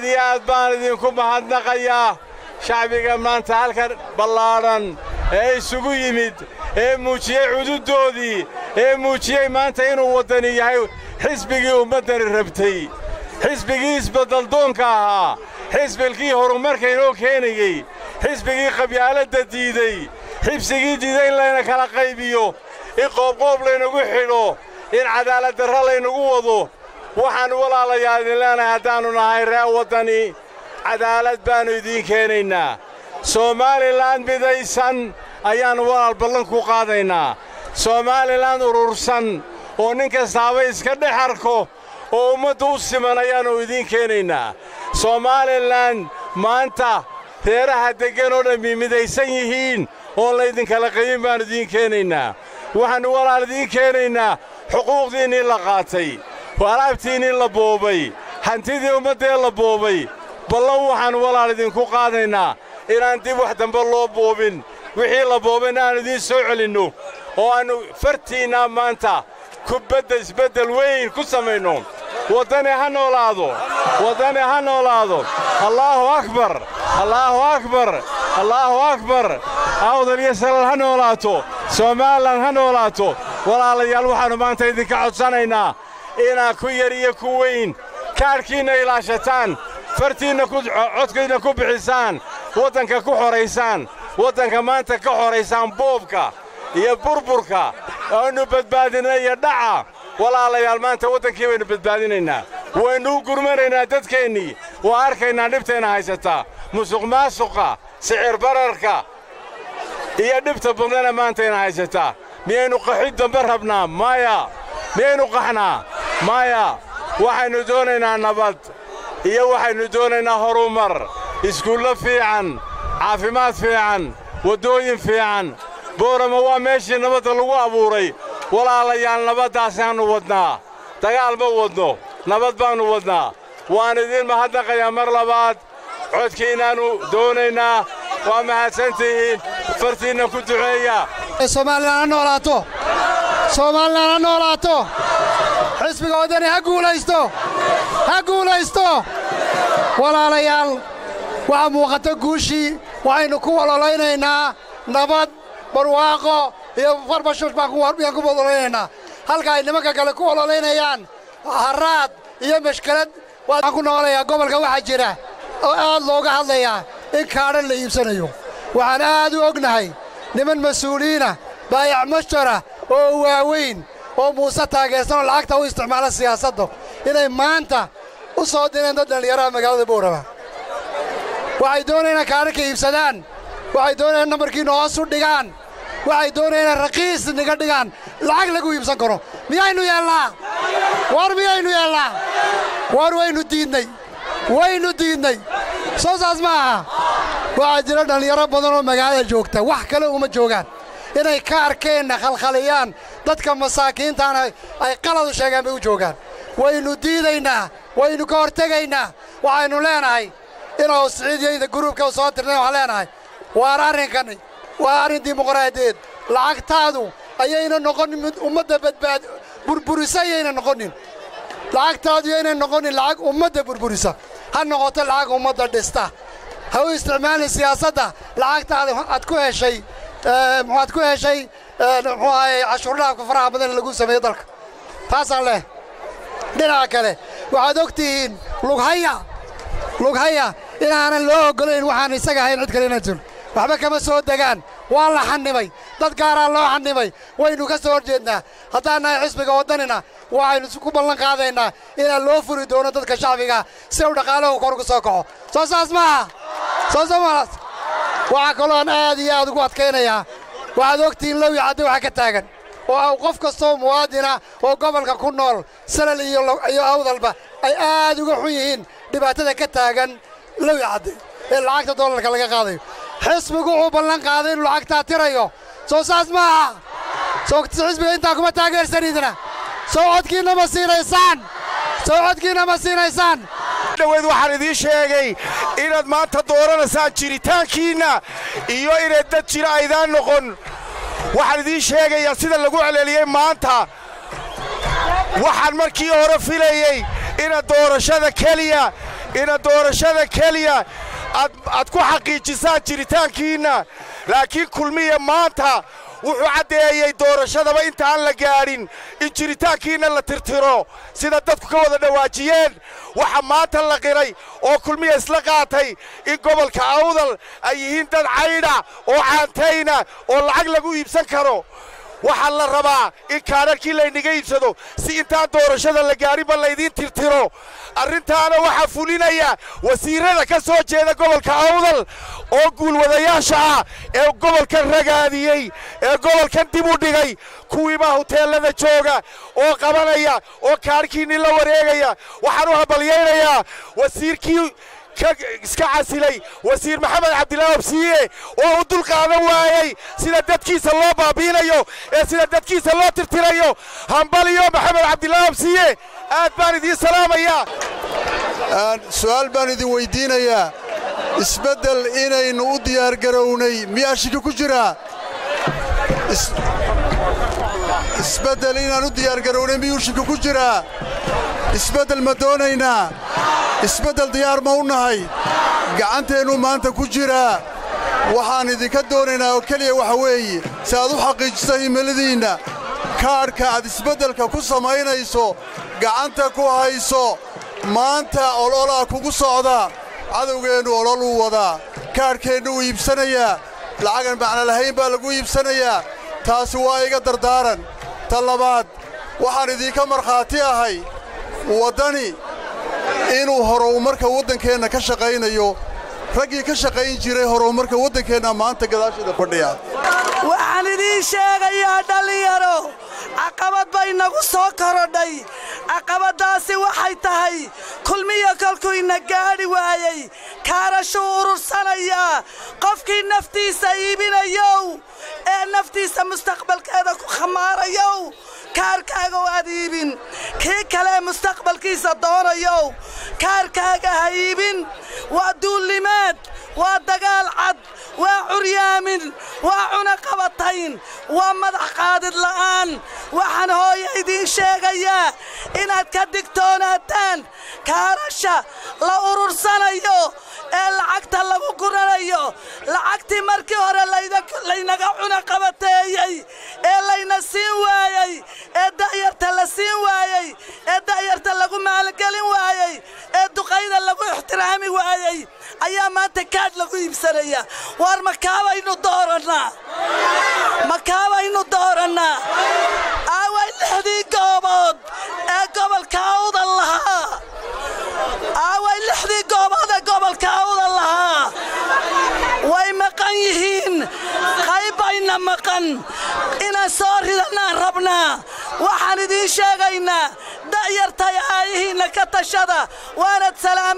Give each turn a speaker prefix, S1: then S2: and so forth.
S1: aad baan idinku mahadnaqayaa shacbiga maanta halkan ballaaran ee isugu yimid ee muujiyey cududoodii ee muujiyey maanta inuu waddani yahay xisbigii ummaddani rabtay xisbigii isbeddeldoonka ahaa xisbigii horumarka inoo keenayey xisbigii qabyaaladda diiday xibsigii diiday in layna kala qaybiyo in qoobqoob laynagu xidho in cadaaladdarra laynagu wado waxaan walaalayaal idin leenahay haddaannu nahay reer waddani cadaalad baannu idiin keenaynaa somalilan midaysan ayaannu walaal ballan ku qaadaynaa somalilan urursan oo nin kastaaba iska dhex arko oo ummadda u siman ayaannu idiin keenaynaa somalilan maanta reeraha deggan oo dhammi midaysan yihiin oon laydinkala qaybin baannu idiin keenaynaa waxaannu walaal idiin keenaynaa xuquuqdiinnii la qaatay alaabtiinnii la boobay hantidii ummaddee la boobay ballan waxaannu walaal idinku qaadaynaa inaan dib wax dambe loo boobin wixii la boobayna aannu idiin soo celinno oo aannu fartiinnaa maanta kubadda isbeddel weyn ku samayno waddani ha noolaado waddani ha noolaado allaahu akbar allaahu akbar allaahu akbar awdal iyo salal ha noolaato somalilan ha noolaato walaalayaal waxaannu maanta idinka codsanaynaa inaad ku yar iyo ku weyn kaadhkiinna ilaashataan fartiinna codkiinna ku bixisaan waddanka ku xoraysaan waddanka maanta ka xoraysaan boobka iyo burburka aynu badbaadinna iyo dhaca walaalayaal maanta waddankii baynu badbaadinaynaa waynu u gurmanaynaa dadkeennii waa arkaynaa dhibtayna haysataa musuqmaasuqa sicir bararka iyo dhibta badnana maantayna haysataa miyaynu qaxid dambe rabnaa maya miyaynu qaxnaa maya waxaynu doonaynaa nabad iyo waxaynu doonaynaa horumar iskuullo fiican caafimaad fiican waddooyin fiican boorama waa meeshii nabadda lagu abuuray walaalayaal nabaddaasyaannu wadnaa dagaal ma wadno nabad baannu wadnaa waan idiin mahadnaqayaa mar labaad codkiinnaannu doonaynaa waa mahadsantihiin fartiinna ku duceeya
S2: somalilan ha noolaato somalilan ha noolaato xisbiga waddani ha guulaysto ha guulaysto walaalayaal waxaa muuqata guushii waxaynu ku waloolaynaynaa nabad barwaaqo iyo farbashush baan ku waloolaynaynaa halka ay nimanka kale ku walolaynayaan harraad iyo mashkalad waan ku noolayaa gobolka waxaa jira oo aad looga hadlayaa in kaadhan la iibsanayo waxaan aad u ognahay niman mas-uuliyiina baayac mashtara oo waaweyn oo muuse taageersan oo lacagta u isticmaala siyaasadda inay maanta u soo direen dad dhallinyaraha magaalada boorama waxay doonayaan kaadhanka iibsadaan waxay doonayaan nambarkiinna hoos u dhigaan waxay doonayaan raqiis niga dhigaan lacag lagu iibsan karo miyaynu yeelnaa war miyaynu yeelnaa war waynu diidnay soo saas ma aha waxaa jira dhallinyaro badan oo magaalada joogta wax kale uma joogaan inay ka arkeenna khalkhaliyaan dadka masaakiintaana ay qaladu sheegaan bay u joogaan waynu diidaynaa waynu ka hortegaynaa waxaynu leenahay inuu siciidyayda guruubka soo tirnay waxaan leenahay waar arrinkani waa arrin dimuqraadiyeed lacagtaadu ayayna noqonin mid ummadda burburisa ayayna noqonin lacagtaadu yayna noqonin lacag ummadda burburisa ha noqoto lacag ummadda dhista ha u isticmaalin siyaasadda lacagtaada aad ku heshay muxuu ahay cashuurdhaafka faraha badan lagu sameeyo dalka taasaan leh dhinaca kale waxaad og tihiin lughaya inaanan loo oggolayn waxaan isaga ahayn cid kale inaan jiro waxba kama soo degaan waa la xannibay dad gaaraa loo xannibay waynu ka soo horjeednaa haddaan nahay xisbiga waddanina waxaynu ku ballan qaadaynaa inaan loo furi doono dadka shacbiga si uu dhaqaalahu kor ugu soo kaco soo saas maaha waxaa kaloon aad iyo aad ugu adkaynayaa waxaad ogtihiin lowi cadde waxa ka taagan oo qof kastoo muwaadina oo gobolka ku nool salal iyo awdalba ay aad uga xun yihiin dhibaatada ka taagan lowi cadde ee lacagta doolarka laga qaadayo xisbigu wuxuu ballan qaaday inuu lacagtaa tirayo soo saas maaha soo xisbiga intaa kuma taageersanidna soo codkiinna ma siinaysaan
S3: dhaweed waxaan idiin sheegay inaad maanta dooranaysaan jiritaankiinna iyo inay dad jira aydaan noqon waxaan idiin sheegayaa sida lagu celceliyey maanta waxaan markii hore filayey inaad doorashada keliya inaad doorashada keliya aad ku xaqiijisaan jiritaankiinna laakiin kulmiya maanta wuxuu caddeeyey doorashadaba intaan la gaadhin in jiritaankiinna la tirtiro sida dadku ka wada dhawaajiyeen waxa maanta la qiray oo kulmiya isla qaatay in gobolka awdal ay yihiin dad caydha oo caantayna oo lacag lagu iibsan karo waxaa la rabaa in kaadharkii laynaga iibsado si intaan doorashada la gaadhinba laydiin tirtiro arrintaana waxaa fulinaya wasiirrada ka soo jeeda gobolka awdal oo guulwadayaasha ah ee gobolkan ragaadiyey ee gobolkan dib u dhigay kuwiibaa huteellada jooga oo qabanaya oo kaadhkiinni la wareegaya waxaan u habalyaynayaa wasiirkii iska casilay wasiir maxamed cabdilaahi absiye oo u dul qaadan waayey sida dadkiisa loo baabiinayo ee sida dadkiisa loo tirtirayo hambaliyo maxamed cabdilaahi absiye aad baan idiin salaamayaa
S2: su'aal baan idin weydiinayaa isbeddel inaynu u diyaargarownay miyaa shiki ku jiraa isbeddel inaan u diyaargarownay miyuu shiki ku jiraa isbeddel ma doonaynaa isbeddel diyaar ma u nahay gacanteennu maanta ku jiraa waxaan idinka doonaynaa oo keliya waxa weeye si aad u xaqiijiso himiladiinna kaadhka aad isbeddelka ku samaynayso gacanta ku hayso maanta ololaa kugu socda cadowgeennu ololuu wadaa kaadhkeennu uu iibsanayaa lacagan macno lahayn baa lagu iibsanayaa taasi waa iga dardaaran ta labaad waxaan idinka markhaati ahay waddani inuu horumarka waddankeenna ka shaqaynayo raggii ka shaqayn jiray horumarka waddankeenna maanta gadaasheeda fadhiya
S4: waxaan idiin sheegayaa dhallinyaro caqabad bay nagu soo korodhay caqabaddaasi waxay tahay kulmiya kolkuu ina gaadhi waayey kaarashuu urursanayaa qofkii naftiisa iibinayow ee naftiisa mustaqbalkeeda ku khamaarayow kaarkaaga waad iibin kii kale mustaqbalkiisa doonayow kaarkaaga ha iibin waa duullimaad waa dagaal cad waa curyaamin waa cunaqabatayn waa madax qaadid la'aan waxaan hooya idiin sheegayaa inaad ka digtoonaataan kaarasha la urursanayo ee lacagta lagu guranayo lacagtii markii hore laynaga cunaqabateeyey ee layna siin waayey ee da'yarta la siin waayey ee da'yarta lagu maalgelin waayey ee duqayda lagu ixtiraami waayey ayaa maanta kaadh lagu iibsanaya war makaabaynu doorannaa aaway 6 goobood ee gobolka awdal lahaa aaway 6 goobood ee gobolka awdal lahaa way maqan yihiin qaybayna maqan inaan soo ridanaan rabnaa waxaan idiin sheegaynaa da'yartay aayihiinna ka tashada waanad salaama